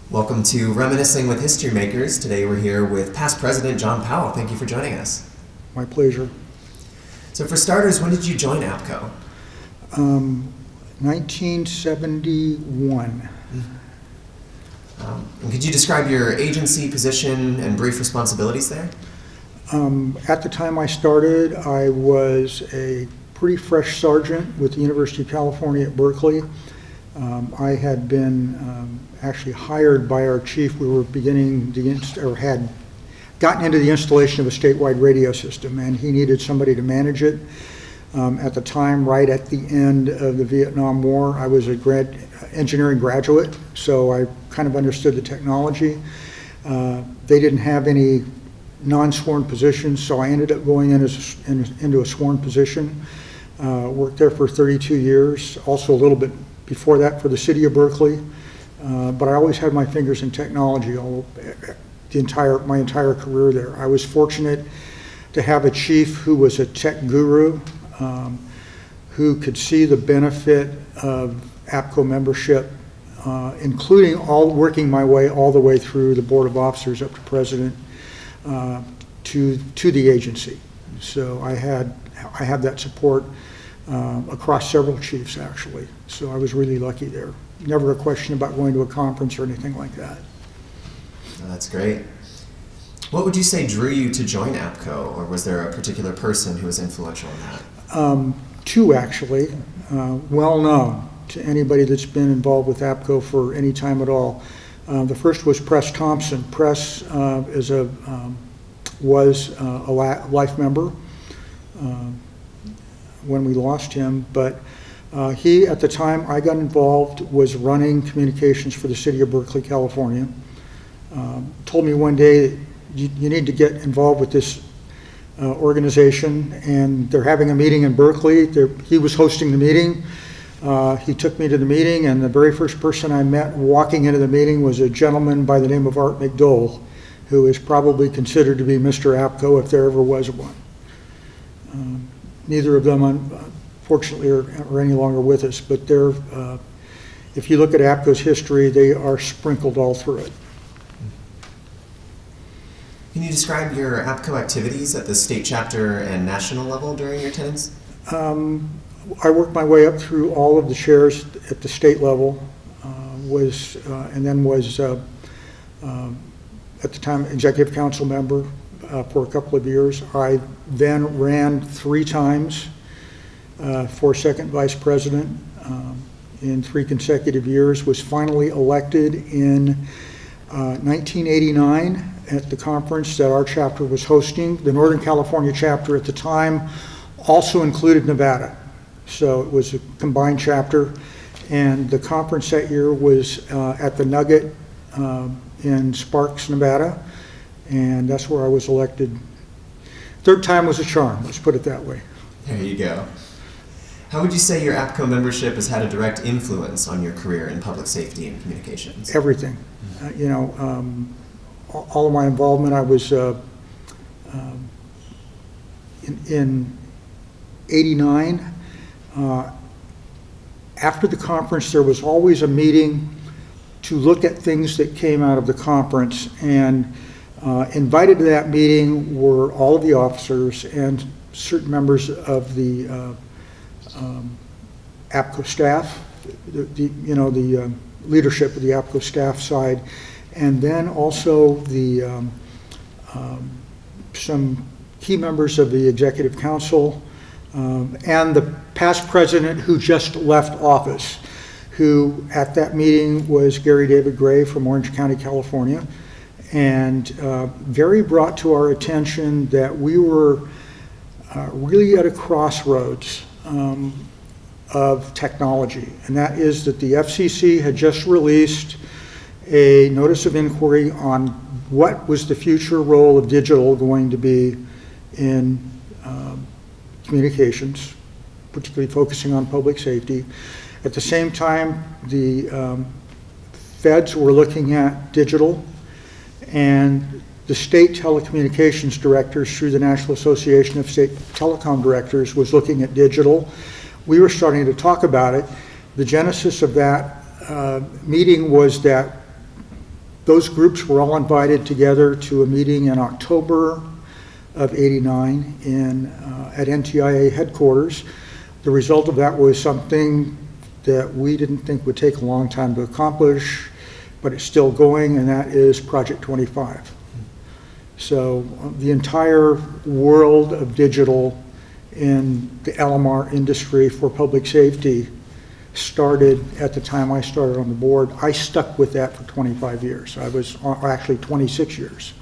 Welcome to Reminiscing with History Makers. Today we're here with past President John Powell. Thank you for joining us. My pleasure. So for starters, when did you join APCO? 1971. And could you describe your agency, position, and brief responsibilities there? At the time I started, I was a pretty fresh sergeant with the University of California at Berkeley. I had been actually hired by our chief. We were had gotten into the installation of a statewide radio system, and he needed somebody to manage it. At the time, right at the end of the Vietnam War, I was a engineering graduate, so I kind of understood the technology. They didn't have any non-sworn positions, so I ended up going into a sworn position. Worked there for 32 years, also a little bit before that for the city of Berkeley. But I always had my fingers in technology my entire career there. I was fortunate to have a chief who was a tech guru, who could see the benefit of APCO membership, including working my way all the way through the board of officers up to president, to the agency. So I had that support across several chiefs, actually. So I was really lucky there. Never a question about going to a conference or anything like that. Oh, that's great. What would you say drew you to join APCO, or was there a particular person who was influential in that? Two, actually, well known to anybody that's been involved with APCO for any time at all. The first was Press Thompson. Press was a life member when we lost him, but he, at the time I got involved, was running communications for the city of Berkeley, California. Told me one day, you need to get involved with this organization, and they're having a meeting in Berkeley. He was hosting the meeting. He took me to the meeting, and the very first person I met walking into the meeting was a gentleman by the name of Art McDowell, who is probably considered to be Mr. APCO if there ever was one. Neither of them, unfortunately, are any longer with us, but if you look at APCO's history, they are sprinkled all through it. Can you describe your APCO activities at the state chapter and national level during your tenure? I worked my way up through all of the chairs at the state level, and then was at the time executive council member for a couple of years. I then ran 3 times for second vice president in 3 consecutive years, was finally elected in 1989 at the conference that our chapter was hosting. The Northern California chapter at the time also included Nevada, so it was a combined chapter, and the conference that year was at the Nugget in Sparks, Nevada, and that's where I was elected. 3rd time was a charm, let's put it that way. There you go. How would you say your APCO membership has had a direct influence on your career in public safety and communications? Everything. All of my involvement, I was in '89. After the conference, there was always a meeting to look at things that came out of the conference, and invited to that meeting were all of the officers and certain members of the APCO staff, the leadership of the APCO staff side, and then also some key members of the executive council, and the past president who just left office, who at that meeting was Gary David Gray from Orange County, California. And Gary brought to our attention that we were really at a crossroads of technology, and that is that the FCC had just released a notice of inquiry on what was the future role of digital going to be in communications, particularly focusing on public safety. At the same time, the feds were looking at digital, and the state telecommunications directors through the National Association of State Telecom Directors was looking at digital. We were starting to talk about it. The genesis of that meeting was that Those groups were all invited together to a meeting in October of '89 at NTIA headquarters. The result of that was something that we didn't think would take a long time to accomplish, but it's still going, and that is Project 25. So the entire world of digital in the LMR industry for public safety started at the time I started on the board. I stuck with that for 25 years. I was actually 26 years.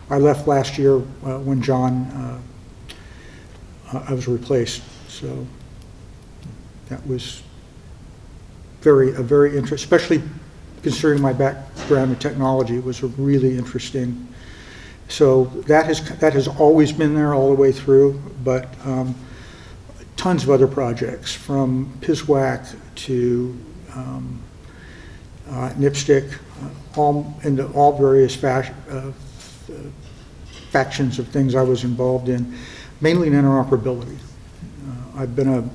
I left last year when John, I was replaced. So that was a very interesting, especially considering my background in technology, it was a really interesting. So that has always been there all the way through, but tons of other projects from PISWAC to NIPSTIC, all into all various factions of things I was involved in, mainly in interoperability. I've been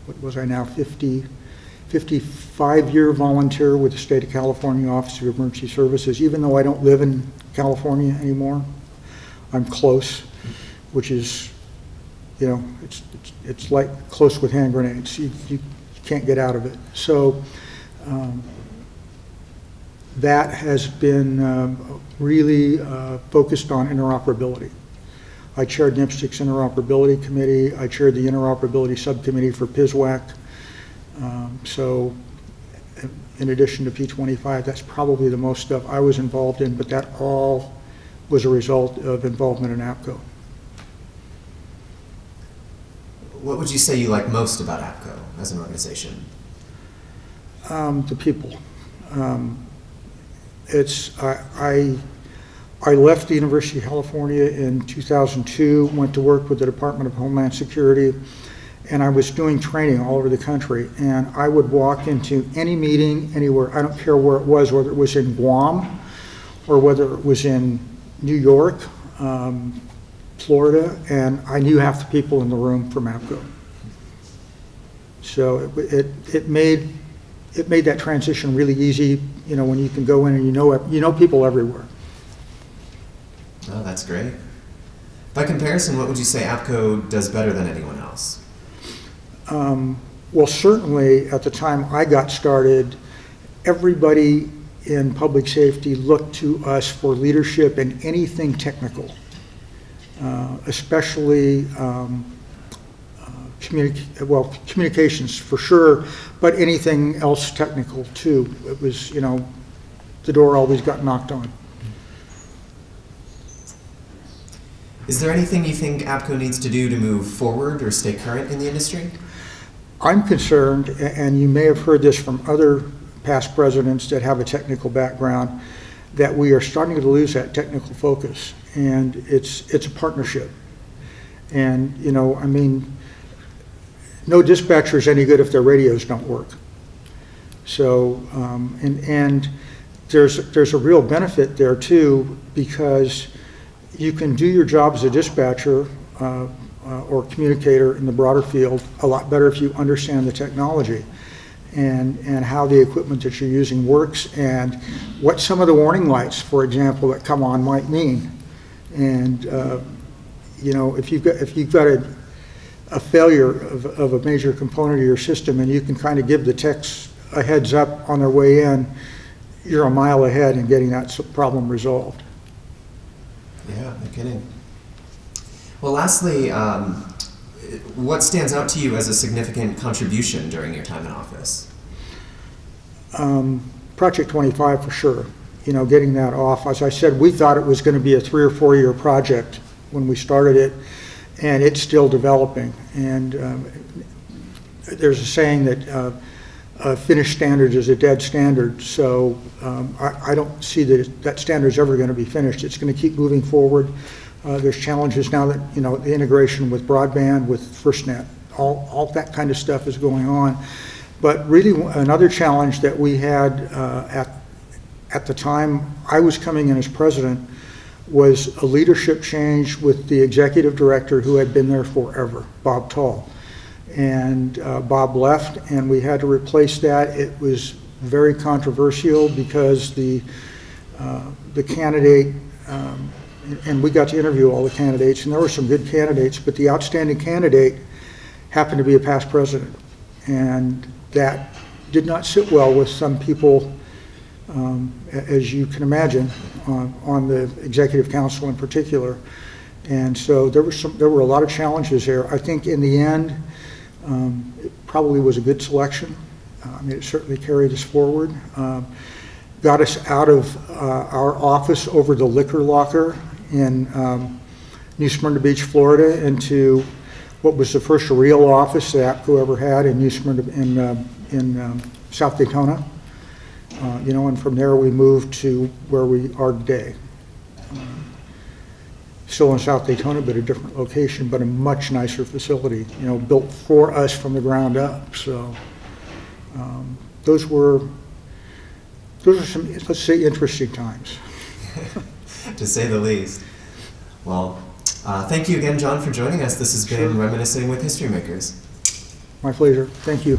what was I now, 55-year volunteer with the State of California Office of Emergency Services. Even though I don't live in California anymore, I'm close, which is, you know, it's like close with hand grenades. You can't get out of it. So that has been really focused on interoperability. I chaired NIPSTIC's interoperability committee. I chaired the interoperability subcommittee for PISWAC. So in addition to P25, that's probably the most stuff I was involved in, but that all was a result of involvement in APCO. What would you say you like most about APCO as an organization? The people. I left the University of California in 2002, went to work with the Department of Homeland Security, and I was doing training all over the country. And I would walk into any meeting anywhere, I don't care where it was, whether it was in Guam or whether it was in New York, Florida, and I knew half the people in the room from APCO. So it made that transition really easy, you know, when you can go in and you know people everywhere. Oh, that's great. By comparison, what would you say APCO does better than anyone else? Well, certainly at the time I got started, everybody in public safety looked to us for leadership in anything technical, especially communications for sure, but anything else technical too. It was, you know, the door always got knocked on. Is there anything you think APCO needs to do to move forward or stay current in the industry? I'm concerned, and you may have heard this from other past presidents that have a technical background, that we are starting to lose that technical focus, and it's a partnership. And, you know, I mean, no dispatcher is any good if their radios don't work. So, and there's a real benefit there too, because you can do your job as a dispatcher or communicator in the broader field a lot better if you understand the technology and how the equipment that you're using works and what some of the warning lights, for example, that come on might mean. And you know, if you've got a failure of a major component of your system and you can kind of give the techs a heads up on their way in, you're a mile ahead in getting that problem resolved. Yeah, no kidding. Well, lastly, what stands out to you as a significant contribution during your time in office? Project 25 for sure. You know, getting that off. As I said, we thought it was going to be a 3 or 4 year project when we started it, and it's still developing. And there's a saying that finished standards is a dead standard. So I don't see that standard is ever going to be finished. It's going to keep moving forward. There's challenges now that, you know, the integration with broadband, with FirstNet, all that kind of stuff is going on. But really another challenge that we had at the time I was coming in as president was a leadership change with the executive director who had been there forever, Bob Tall. And Bob left and we had to replace that. It was very controversial because the the candidate, and we got to interview all the candidates, and there were some good candidates, but the outstanding candidate happened to be a past president. And that did not sit well with some people, as you can imagine, on the executive council in particular. And so there were a lot of challenges there. I think in the end, it probably was a good selection. I mean, it certainly carried us forward. Got us out of our office over the liquor locker in New Smyrna Beach, Florida, into what was the first real office that APCO ever had in New Smyrna, in South Daytona. And from there we moved to where we are today. Still in South Daytona, but a different location, but a much nicer facility, built for us from the ground up. So those are some, let's say, interesting times. To say the least. Well, thank you again, John, for joining us. This has been Reminiscing with History Makers. My pleasure. Thank you.